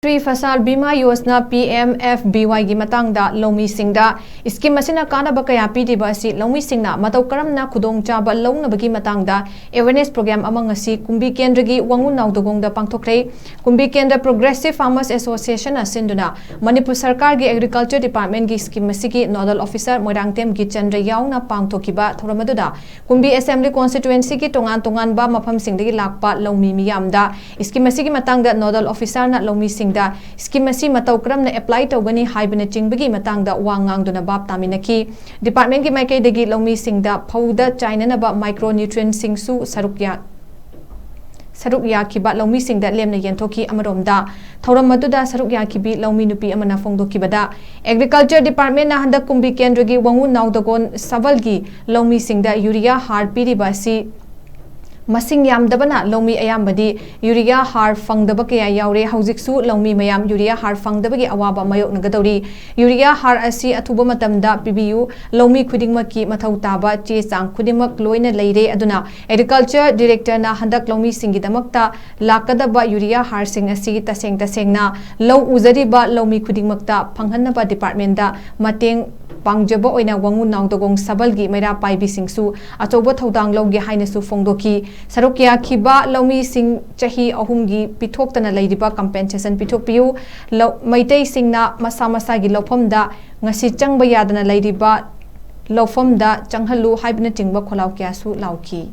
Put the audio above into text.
Mantri Fasal Bima Yojana Pmfby gi Matangda Loumee Singda Scheme Ashina Kanaba kaya PIRIBA asi LOUMEESINGNA MATOU KARAMNA KHUDONGCHABA LOUNABAGI Matangda Awareness Program among asi KUMBI KENDRA gi WANGOO NAODAKHONG PANGTHOKRE KUMBI KENDRA Progressive Farmers Association Sinduna Manipur Sarkar gi Agriculture Department gi scheme asigi Nodal Officer Moirangtem gi Chandra yauna pangthokiba thoramaduda KUMBI Assembly Constituency gi tongan ba mafam singdagi lakpa Loumee miyamda scheme asigi matangda Nodal Officer na Loumee Scheme asi matau karamna apply tawgani haibana chingbagi matangda wangangduna bab taminaki department gi maikai dagi Loumee Singda phauda chainana ba micronutrient singsu sarukya kiba Loumee Singda lemna yenthoki amaromda thoram maduda sarukya kibi Loumee nupi amana fongdoki bada agriculture department na handa KUMBI KENDRA gi WANGOO NAODAKHONG sabal gi Loumee Singda urea har PIRIBA si Masing yamdabana Loumee ayambadi urea har fangdaba kaya yaure haujiksu Loumee mayam urea har fangdabagi awaba mayok nagadori urea har asi athuba matamda PBU Loumee khudingmaki mathau taba che chang khudingmak loina leire aduna agriculture director na handak Loumee singi damakta lakadaba urea har sing asi tasengna low uzariba Loumee khudingmakta phanghanaba department da mateng pangjaba oina WANGOO NAODAKHONG sabal gi maira paibi singsu achoba thodang lawge hainasu fongdoki sarukya khiba Loumee sing chahi ahumgi pithoktana leiriba compensation pithokpiu maitai singna masa gi lofamda ngasi changba yadana leiriba lofamda changhalu haibna tingba kholaw kya su lauki